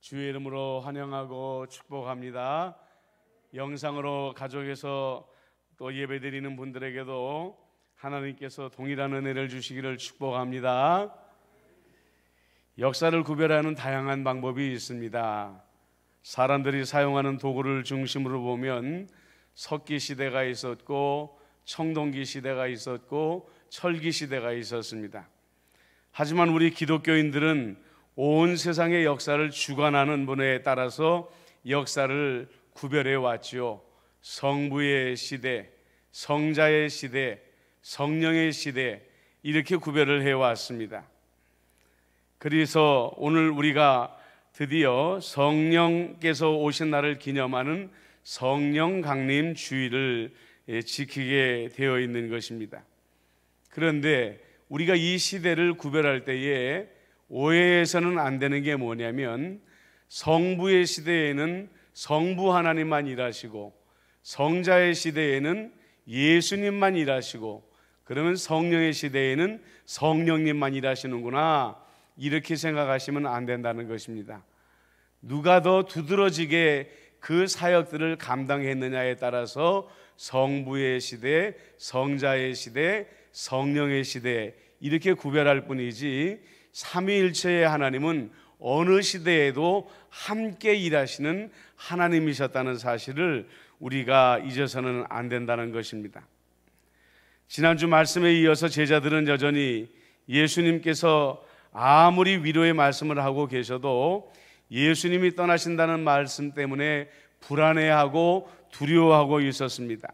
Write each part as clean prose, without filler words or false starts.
주의 이름으로 환영하고 축복합니다. 영상으로 가족에서 또 예배드리는 분들에게도 하나님께서 동일한 은혜를 주시기를 축복합니다. 역사를 구별하는 다양한 방법이 있습니다. 사람들이 사용하는 도구를 중심으로 보면 석기 시대가 있었고 청동기 시대가 있었고 철기 시대가 있었습니다. 하지만 우리 기독교인들은 온 세상의 역사를 주관하는 분에 따라서 역사를 구별해 왔죠. 성부의 시대, 성자의 시대, 성령의 시대, 이렇게 구별을 해왔습니다. 그래서 오늘 우리가 드디어 성령께서 오신 날을 기념하는 성령 강림 주일을 지키게 되어 있는 것입니다. 그런데 우리가 이 시대를 구별할 때에 오해해서는 안 되는 게 뭐냐면, 성부의 시대에는 성부 하나님만 일하시고 성자의 시대에는 예수님만 일하시고, 그러면 성령의 시대에는 성령님만 일하시는구나, 이렇게 생각하시면 안 된다는 것입니다. 누가 더 두드러지게 그 사역들을 감당했느냐에 따라서 성부의 시대, 성자의 시대, 성령의 시대, 이렇게 구별할 뿐이지, 삼위일체의 하나님은 어느 시대에도 함께 일하시는 하나님이셨다는 사실을 우리가 잊어서는 안 된다는 것입니다. 지난주 말씀에 이어서 제자들은 여전히 예수님께서 아무리 위로의 말씀을 하고 계셔도 예수님이 떠나신다는 말씀 때문에 불안해하고 두려워하고 있었습니다.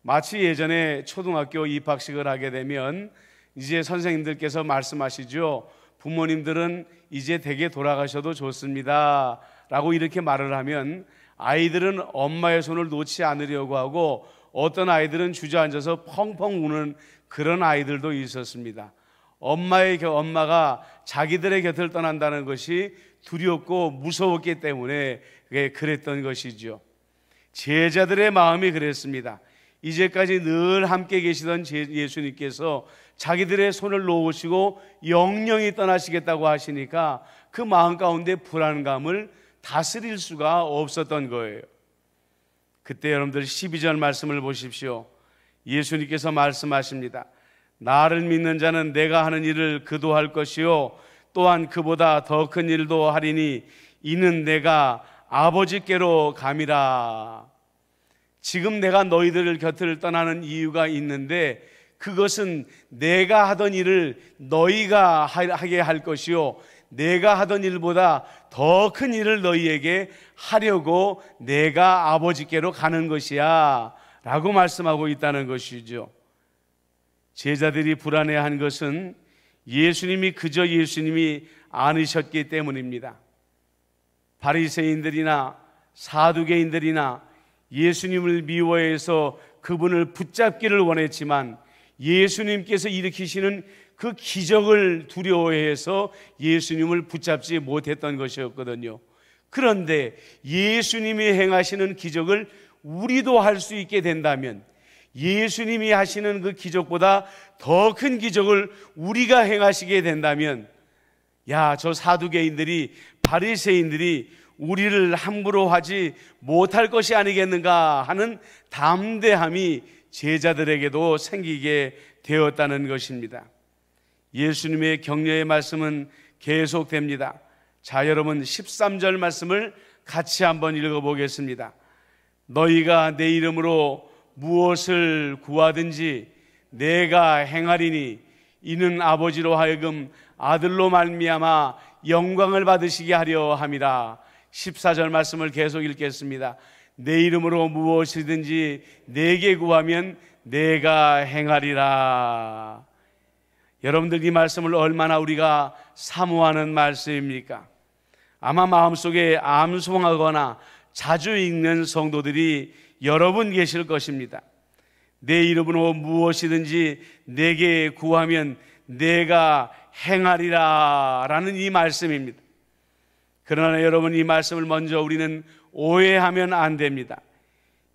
마치 예전에 초등학교 입학식을 하게 되면 이제 선생님들께서 말씀하시죠. 부모님들은 이제 댁에 돌아가셔도 좋습니다 라고 이렇게 말을 하면 아이들은 엄마의 손을 놓지 않으려고 하고, 어떤 아이들은 주저앉아서 펑펑 우는 그런 아이들도 있었습니다. 엄마가 자기들의 곁을 떠난다는 것이 두렵고 무서웠기 때문에 그랬던 것이죠. 제자들의 마음이 그랬습니다. 이제까지 늘 함께 계시던 예수님께서 자기들의 손을 놓으시고 영영이 떠나시겠다고 하시니까 그 마음 가운데 불안감을 다스릴 수가 없었던 거예요. 그때 여러분들 12절 말씀을 보십시오. 예수님께서 말씀하십니다. 나를 믿는 자는 내가 하는 일을 그도 할 것이요 또한 그보다 더 큰 일도 하리니 이는 내가 아버지께로 감이라. 지금 내가 너희들 곁을 떠나는 이유가 있는데, 그것은 내가 하던 일을 너희가 하게 할 것이요 내가 하던 일보다 더 큰 일을 너희에게 하려고 내가 아버지께로 가는 것이야 라고 말씀하고 있다는 것이죠. 제자들이 불안해한 것은 예수님이 그저 예수님이 아니셨기 때문입니다. 바리새인들이나 사두개인들이나 예수님을 미워해서 그분을 붙잡기를 원했지만, 예수님께서 일으키시는 그 기적을 두려워해서 예수님을 붙잡지 못했던 것이었거든요. 그런데 예수님이 행하시는 기적을 우리도 할 수 있게 된다면, 예수님이 하시는 그 기적보다 더 큰 기적을 우리가 행하시게 된다면, 야, 저 사두개인들이, 바리새인들이 우리를 함부로 하지 못할 것이 아니겠는가 하는 담대함이 제자들에게도 생기게 되었다는 것입니다. 예수님의 격려의 말씀은 계속됩니다. 자, 여러분 13절 말씀을 같이 한번 읽어보겠습니다. 너희가 내 이름으로 무엇을 구하든지 내가 행하리니 이는 아버지로 하여금 아들로 말미암아 영광을 받으시게 하려 함이라. 14절 말씀을 계속 읽겠습니다. 내 이름으로 무엇이든지 내게 구하면 내가 행하리라. 여러분들, 이 말씀을 얼마나 우리가 사모하는 말씀입니까? 아마 마음속에 암송하거나 자주 읽는 성도들이 여러 분 계실 것입니다. 내 이름으로 무엇이든지 내게 구하면 내가 행하리라 라는 이 말씀입니다. 그러나 여러분, 이 말씀을 먼저 우리는 오해하면 안 됩니다.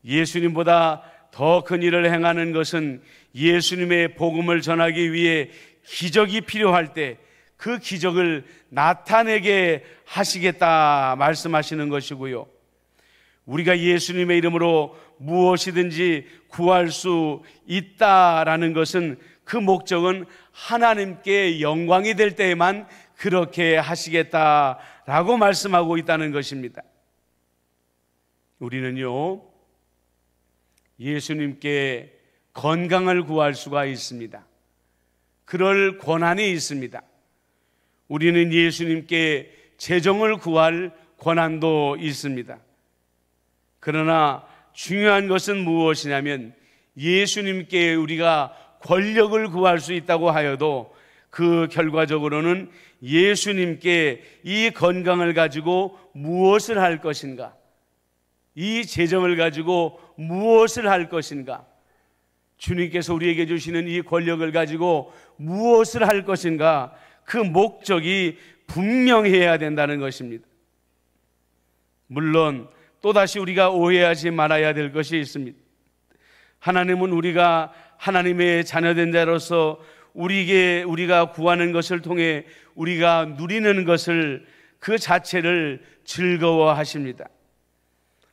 예수님보다 더 큰 일을 행하는 것은 예수님의 복음을 전하기 위해 기적이 필요할 때 그 기적을 나타내게 하시겠다 말씀하시는 것이고요. 우리가 예수님의 이름으로 무엇이든지 구할 수 있다라는 것은 그 목적은 하나님께 영광이 될 때에만 그렇게 하시겠다라고 말씀하고 있다는 것입니다. 우리는요, 예수님께 건강을 구할 수가 있습니다. 그럴 권한이 있습니다. 우리는 예수님께 재정을 구할 권한도 있습니다. 그러나 중요한 것은 무엇이냐면 예수님께 우리가 권력을 구할 수 있다고 하여도 그 결과적으로는 예수님께 이 건강을 가지고 무엇을 할 것인가, 이 재정을 가지고 무엇을 할 것인가, 주님께서 우리에게 주시는 이 권력을 가지고 무엇을 할 것인가, 그 목적이 분명해야 된다는 것입니다. 물론 또다시 우리가 오해하지 말아야 될 것이 있습니다. 하나님은 우리가 하나님의 자녀된 자로서 우리가 구하는 것을 통해 우리가 누리는 것을 그 자체를 즐거워하십니다.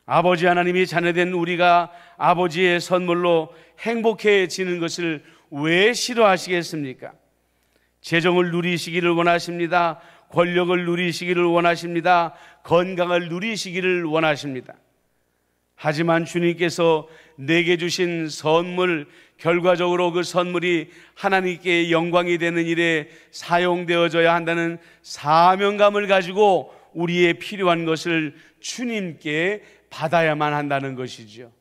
아버지 하나님이 자녀된 우리가 아버지의 선물로 행복해지는 것을 왜 싫어하시겠습니까? 재정을 누리시기를 원하십니다. 권력을 누리시기를 원하십니다. 건강을 누리시기를 원하십니다. 하지만 주님께서 내게 주신 선물, 결과적으로 그 선물이 하나님께 영광이 되는 일에 사용되어져야 한다는 사명감을 가지고 우리의 필요한 것을 주님께 받아야만 한다는 것이죠.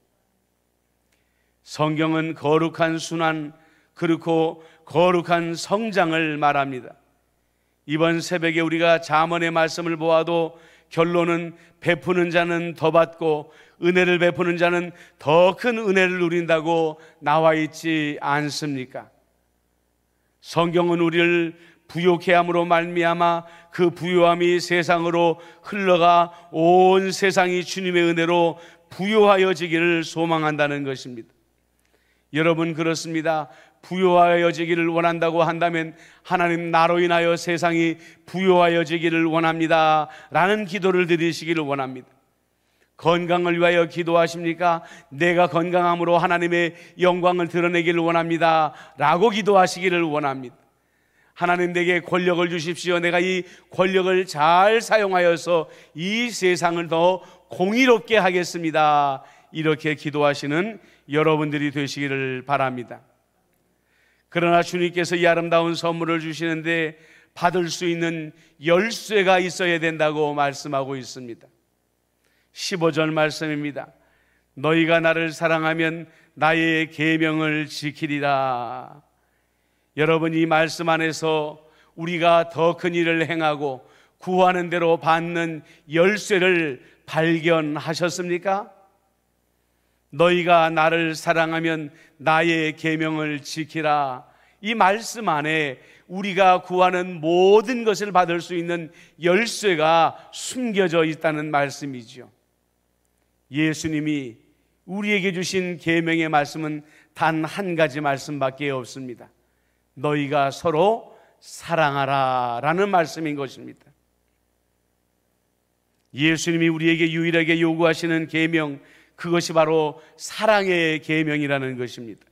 성경은 거룩한 순환, 그리고 거룩한 성장을 말합니다. 이번 새벽에 우리가 잠언의 말씀을 보아도 결론은 베푸는 자는 더 받고 은혜를 베푸는 자는 더 큰 은혜를 누린다고 나와 있지 않습니까? 성경은 우리를 부요케 함으로 말미암아 그 부요함이 세상으로 흘러가 온 세상이 주님의 은혜로 부요하여지기를 소망한다는 것입니다. 여러분, 그렇습니다. 부요하여지기를 원한다고 한다면 하나님, 나로 인하여 세상이 부요하여지기를 원합니다 라는 기도를 드리시기를 원합니다. 건강을 위하여 기도하십니까? 내가 건강함으로 하나님의 영광을 드러내기를 원합니다 라고 기도하시기를 원합니다. 하나님, 내게 권력을 주십시오. 내가 이 권력을 잘 사용하여서 이 세상을 더 공의롭게 하겠습니다. 이렇게 기도하시는 여러분들이 되시기를 바랍니다. 그러나 주님께서 이 아름다운 선물을 주시는데 받을 수 있는 열쇠가 있어야 된다고 말씀하고 있습니다. 15절 말씀입니다. 너희가 나를 사랑하면 나의 계명을 지키리라. 여러분, 이 말씀 안에서 우리가 더 큰 일을 행하고 구하는 대로 받는 열쇠를 발견하셨습니까? 너희가 나를 사랑하면 나의 계명을 지키라. 이 말씀 안에 우리가 구하는 모든 것을 받을 수 있는 열쇠가 숨겨져 있다는 말씀이죠. 예수님이 우리에게 주신 계명의 말씀은 단 한 가지 말씀밖에 없습니다. 너희가 서로 사랑하라 라는 말씀인 것입니다. 예수님이 우리에게 유일하게 요구하시는 계명, 그것이 바로 사랑의 계명이라는 것입니다.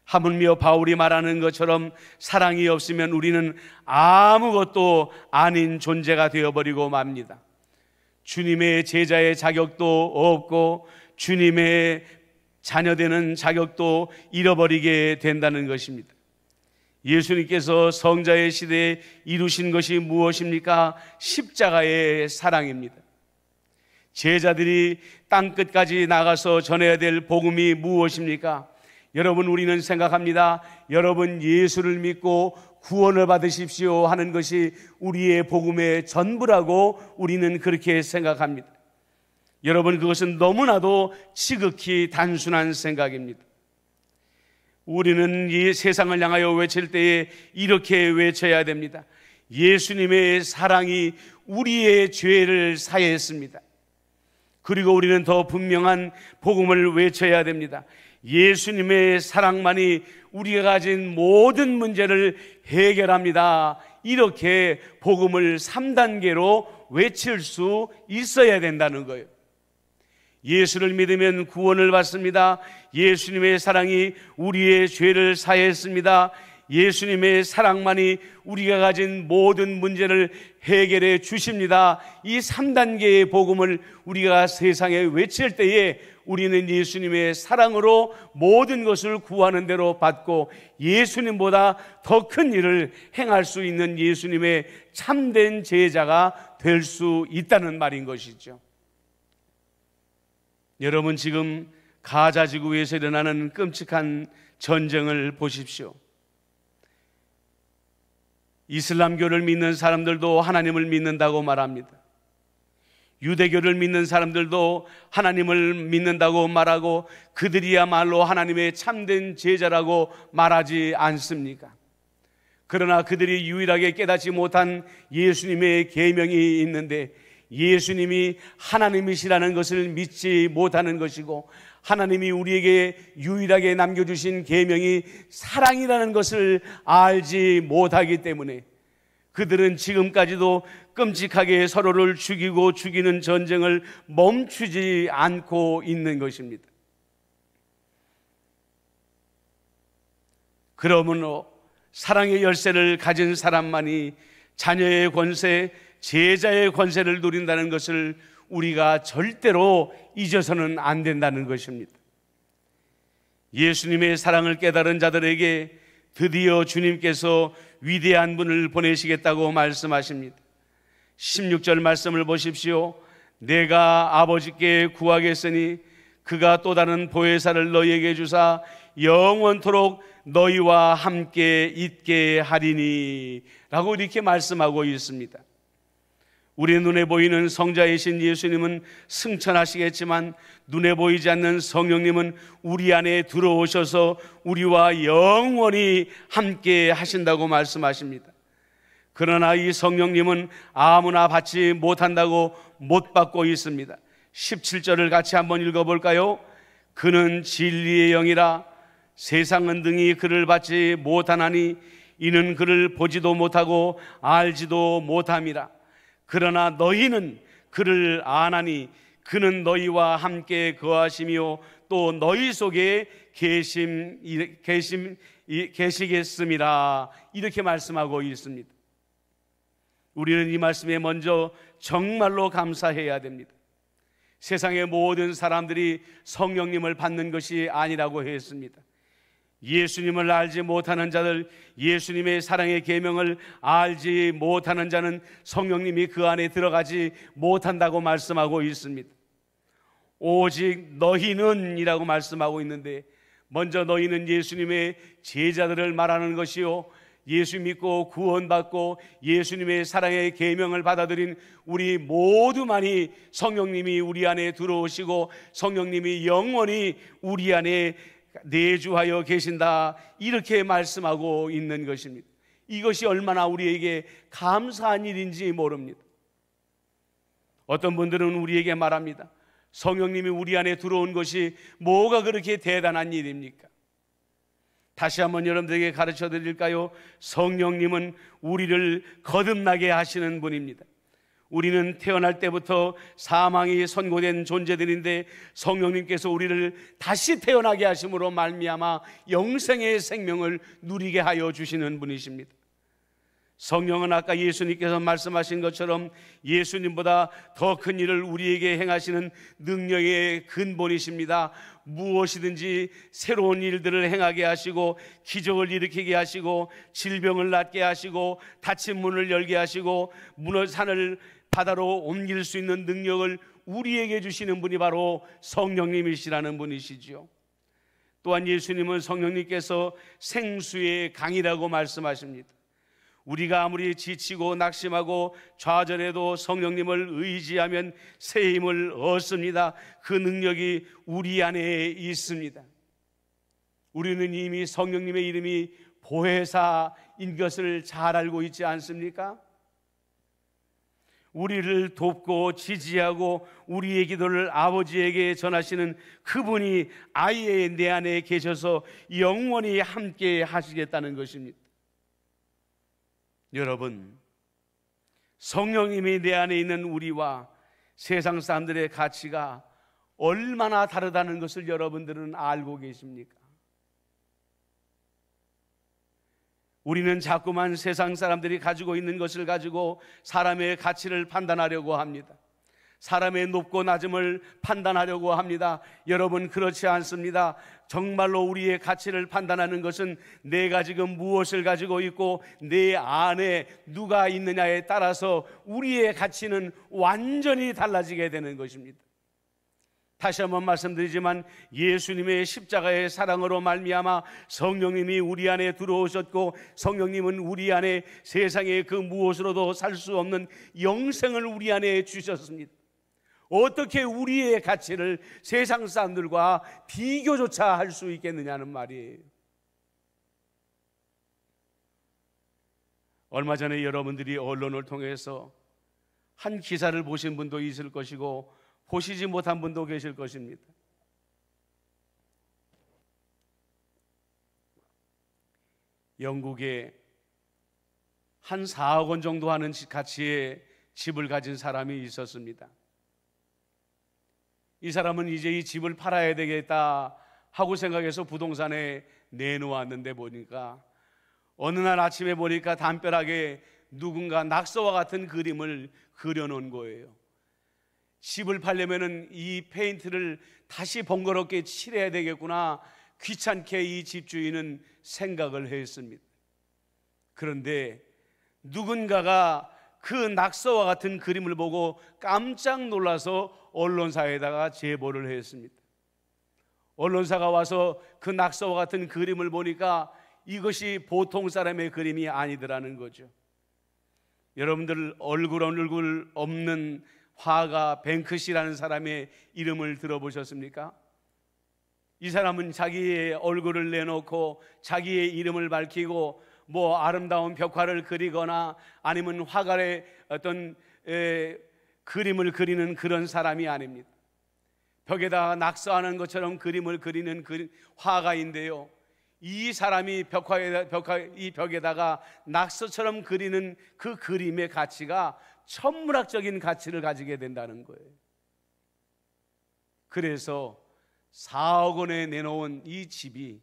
하물며 바울이 말하는 것처럼 사랑이 없으면 우리는 아무것도 아닌 존재가 되어버리고 맙니다. 주님의 제자의 자격도 없고 주님의 자녀되는 자격도 잃어버리게 된다는 것입니다. 예수님께서 성자의 시대에 이루신 것이 무엇입니까? 십자가의 사랑입니다. 제자들이 땅끝까지 나가서 전해야 될 복음이 무엇입니까? 여러분, 우리는 생각합니다. 여러분, 예수를 믿고 구원을 받으십시오 하는 것이 우리의 복음의 전부라고 우리는 그렇게 생각합니다. 여러분, 그것은 너무나도 지극히 단순한 생각입니다. 우리는 이 세상을 향하여 외칠 때에 이렇게 외쳐야 됩니다. 예수님의 사랑이 우리의 죄를 사했습니다. 그리고 우리는 더 분명한 복음을 외쳐야 됩니다. 예수님의 사랑만이 우리가 가진 모든 문제를 해결합니다. 이렇게 복음을 3단계로 외칠 수 있어야 된다는 거예요. 예수를 믿으면 구원을 받습니다. 예수님의 사랑이 우리의 죄를 사했습니다. 예수님의 사랑만이 우리가 가진 모든 문제를 해결해 주십니다. 이 3단계의 복음을 우리가 세상에 외칠 때에 우리는 예수님의 사랑으로 모든 것을 구하는 대로 받고 예수님보다 더 큰 일을 행할 수 있는 예수님의 참된 제자가 될 수 있다는 말인 것이죠. 여러분, 지금 가자 지구에서 일어나는 끔찍한 전쟁을 보십시오. 이슬람교를 믿는 사람들도 하나님을 믿는다고 말합니다. 유대교를 믿는 사람들도 하나님을 믿는다고 말하고 그들이야말로 하나님의 참된 제자라고 말하지 않습니까? 그러나 그들이 유일하게 깨닫지 못한 예수님의 계명이 있는데, 예수님이 하나님이시라는 것을 믿지 못하는 것이고, 하나님이 우리에게 유일하게 남겨주신 계명이 사랑이라는 것을 알지 못하기 때문에 그들은 지금까지도 끔찍하게 서로를 죽이고 죽이는 전쟁을 멈추지 않고 있는 것입니다. 그러므로 사랑의 열쇠를 가진 사람만이 자녀의 권세, 제자의 권세를 누린다는 것을 우리가 절대로 잊어서는 안 된다는 것입니다. 예수님의 사랑을 깨달은 자들에게 드디어 주님께서 위대한 분을 보내시겠다고 말씀하십니다. 16절 말씀을 보십시오. 내가 아버지께 구하겠으니 그가 또 다른 보혜사를 너희에게 주사 영원토록 너희와 함께 있게 하리니 라고 이렇게 말씀하고 있습니다. 우리 눈에 보이는 성자이신 예수님은 승천하시겠지만 눈에 보이지 않는 성령님은 우리 안에 들어오셔서 우리와 영원히 함께 하신다고 말씀하십니다. 그러나 이 성령님은 아무나 받지 못한다고 못 받고 있습니다. 17절을 같이 한번 읽어볼까요? 그는 진리의 영이라 세상은 등이 그를 받지 못하나니 이는 그를 보지도 못하고 알지도 못함이라. 그러나 너희는 그를 아나니 그는 너희와 함께 거하시며 또 너희 속에 계시겠음이라 이렇게 말씀하고 있습니다. 우리는 이 말씀에 먼저 정말로 감사해야 됩니다. 세상의 모든 사람들이 성령님을 받는 것이 아니라고 했습니다. 예수님을 알지 못하는 자들, 예수님의 사랑의 계명을 알지 못하는 자는 성령님이 그 안에 들어가지 못한다고 말씀하고 있습니다. 오직 너희는 이라고 말씀하고 있는데, 먼저 너희는 예수님의 제자들을 말하는 것이요, 예수 믿고 구원받고 예수님의 사랑의 계명을 받아들인 우리 모두만이 성령님이 우리 안에 들어오시고 성령님이 영원히 우리 안에 내주하여 계신다, 이렇게 말씀하고 있는 것입니다. 이것이 얼마나 우리에게 감사한 일인지 모릅니다. 어떤 분들은 우리에게 말합니다. 성령님이 우리 안에 들어온 것이 뭐가 그렇게 대단한 일입니까? 다시 한번 여러분들에게 가르쳐 드릴까요? 성령님은 우리를 거듭나게 하시는 분입니다. 우리는 태어날 때부터 사망이 선고된 존재들인데 성령님께서 우리를 다시 태어나게 하심으로 말미암아 영생의 생명을 누리게 하여 주시는 분이십니다. 성령은 아까 예수님께서 말씀하신 것처럼 예수님보다 더 큰 일을 우리에게 행하시는 능력의 근본이십니다. 무엇이든지 새로운 일들을 행하게 하시고 기적을 일으키게 하시고 질병을 낫게 하시고 닫힌 문을 열게 하시고 산을 바다로 옮길 수 있는 능력을 우리에게 주시는 분이 바로 성령님이시라는 분이시죠. 또한 예수님은 성령님께서 생수의 강이라고 말씀하십니다. 우리가 아무리 지치고 낙심하고 좌절해도 성령님을 의지하면 새 힘을 얻습니다. 그 능력이 우리 안에 있습니다. 우리는 이미 성령님의 이름이 보혜사인 것을 잘 알고 있지 않습니까? 우리를 돕고 지지하고 우리의 기도를 아버지에게 전하시는 그분이 아예 내 안에 계셔서 영원히 함께 하시겠다는 것입니다. 여러분, 성령님이 내 안에 있는 우리와 세상 사람들의 가치가 얼마나 다르다는 것을 여러분들은 알고 계십니까? 우리는 자꾸만 세상 사람들이 가지고 있는 것을 가지고 사람의 가치를 판단하려고 합니다. 사람의 높고 낮음을 판단하려고 합니다. 여러분, 그렇지 않습니다. 정말로 우리의 가치를 판단하는 것은 내가 지금 무엇을 가지고 있고 내 안에 누가 있느냐에 따라서 우리의 가치는 완전히 달라지게 되는 것입니다. 다시 한번 말씀드리지만 예수님의 십자가의 사랑으로 말미암아 성령님이 우리 안에 들어오셨고, 성령님은 우리 안에 세상의 그 무엇으로도 살 수 없는 영생을 우리 안에 주셨습니다. 어떻게 우리의 가치를 세상 사람들과 비교조차 할 수 있겠느냐는 말이에요. 얼마 전에 여러분들이 언론을 통해서 한 기사를 보신 분도 있을 것이고 보시지 못한 분도 계실 것입니다. 영국에 한 4억 원 정도 하는 가치의 집을 가진 사람이 있었습니다. 이 사람은 이제 이 집을 팔아야 되겠다 하고 생각해서 부동산에 내놓았는데 보니까 어느 날 아침에 보니까 담벼락에 누군가 낙서와 같은 그림을 그려놓은 거예요. 집을 팔려면은 이 페인트를 다시 번거롭게 칠해야 되겠구나, 귀찮게 이 집주인은 생각을 했습니다. 그런데 누군가가 그 낙서와 같은 그림을 보고 깜짝 놀라서 언론사에다가 제보를 했습니다. 언론사가 와서 그 낙서와 같은 그림을 보니까 이것이 보통 사람의 그림이 아니더라는 거죠. 여러분들 얼굴 없는 화가 뱅크시라는 사람의 이름을 들어보셨습니까? 이 사람은 자기의 얼굴을 내놓고 자기의 이름을 밝히고 뭐 아름다운 벽화를 그리거나 아니면 화가의 어떤 그림을 그리는 그런 사람이 아닙니다. 벽에다가 낙서하는 것처럼 그림을 그리는 화가인데요, 이 사람이 이 벽에다가 낙서처럼 그리는 그 그림의 가치가 천문학적인 가치를 가지게 된다는 거예요. 그래서 4억 원에 내놓은 이 집이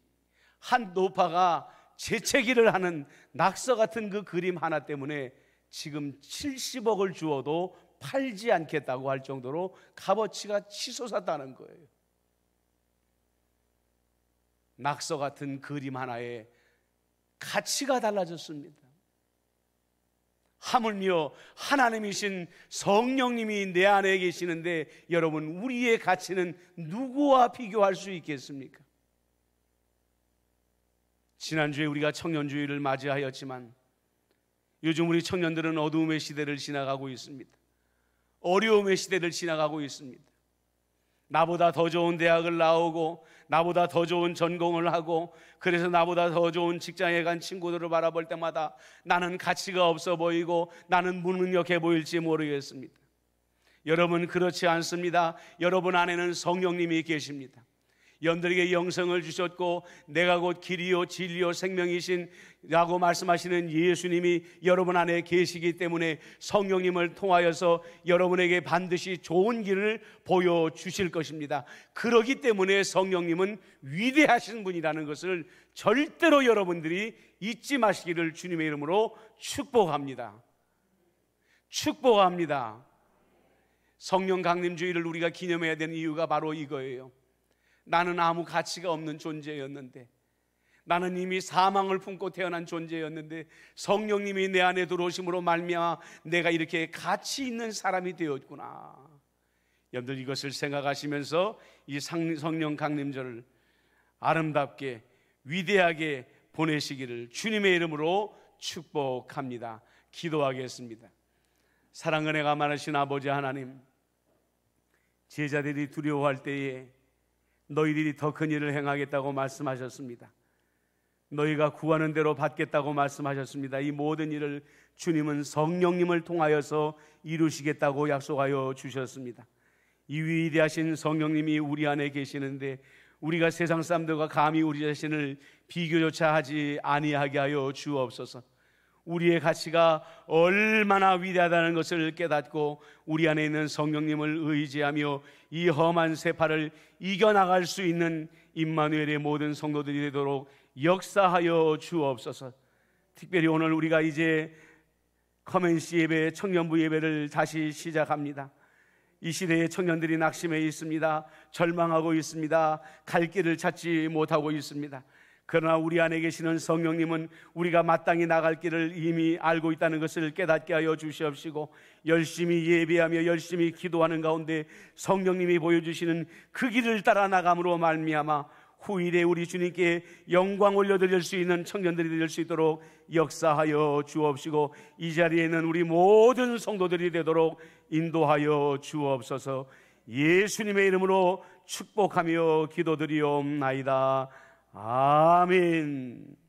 한 노파가 재채기를 하는 낙서 같은 그 그림 하나 때문에 지금 70억을 주어도 팔지 않겠다고 할 정도로 값어치가 치솟았다는 거예요. 낙서 같은 그림 하나에 가치가 달라졌습니다. 하물며 하나님이신 성령님이 내 안에 계시는데 여러분, 우리의 가치는 누구와 비교할 수 있겠습니까? 지난주에 우리가 청년주의를 맞이하였지만 요즘 우리 청년들은 어두움의 시대를 지나가고 있습니다. 어려움의 시대를 지나가고 있습니다. 나보다 더 좋은 대학을 나오고 나보다 더 좋은 전공을 하고 그래서 나보다 더 좋은 직장에 간 친구들을 바라볼 때마다 나는 가치가 없어 보이고 나는 무능력해 보일지 모르겠습니다. 여러분, 그렇지 않습니다. 여러분 안에는 성령님이 계십니다. 영들에게 영성을 주셨고 내가 곧 길이요 진리요 생명이신 라고 말씀하시는 예수님이 여러분 안에 계시기 때문에 성령님을 통하여서 여러분에게 반드시 좋은 길을 보여주실 것입니다. 그렇기 때문에 성령님은 위대하신 분이라는 것을 절대로 여러분들이 잊지 마시기를 주님의 이름으로 축복합니다. 축복합니다. 성령 강림주의를 우리가 기념해야 되는 이유가 바로 이거예요. 나는 아무 가치가 없는 존재였는데, 나는 이미 사망을 품고 태어난 존재였는데 성령님이 내 안에 들어오심으로 말미암아 내가 이렇게 가치 있는 사람이 되었구나. 여러분들 이것을 생각하시면서 이 성령 강림절을 아름답게 위대하게 보내시기를 주님의 이름으로 축복합니다. 기도하겠습니다. 사랑 은혜가 많으신 아버지 하나님, 제자들이 두려워할 때에 너희들이 더 큰 일을 행하겠다고 말씀하셨습니다. 너희가 구하는 대로 받겠다고 말씀하셨습니다. 이 모든 일을 주님은 성령님을 통하여서 이루시겠다고 약속하여 주셨습니다. 이 위대하신 성령님이 우리 안에 계시는데 우리가 세상 사람들과 감히 우리 자신을 비교조차 하지 아니하게 하여 주옵소서. 우리의 가치가 얼마나 위대하다는 것을 깨닫고 우리 안에 있는 성령님을 의지하며 이 험한 세파를 이겨나갈 수 있는 임마누엘의 모든 성도들이 되도록 역사하여 주옵소서. 특별히 오늘 우리가 이제 커맨시 예배, 청년부 예배를 다시 시작합니다. 이 시대의 청년들이 낙심해 있습니다. 절망하고 있습니다. 갈 길을 찾지 못하고 있습니다. 그러나 우리 안에 계시는 성령님은 우리가 마땅히 나갈 길을 이미 알고 있다는 것을 깨닫게 하여 주시옵시고, 열심히 예배하며 열심히 기도하는 가운데 성령님이 보여주시는 그 길을 따라 나감으로 말미암아 후일에 우리 주님께 영광 올려드릴 수 있는 청년들이 될 수 있도록 역사하여 주옵시고, 이 자리에 있는 우리 모든 성도들이 되도록 인도하여 주옵소서. 예수님의 이름으로 축복하며 기도드리옵나이다. 아멘.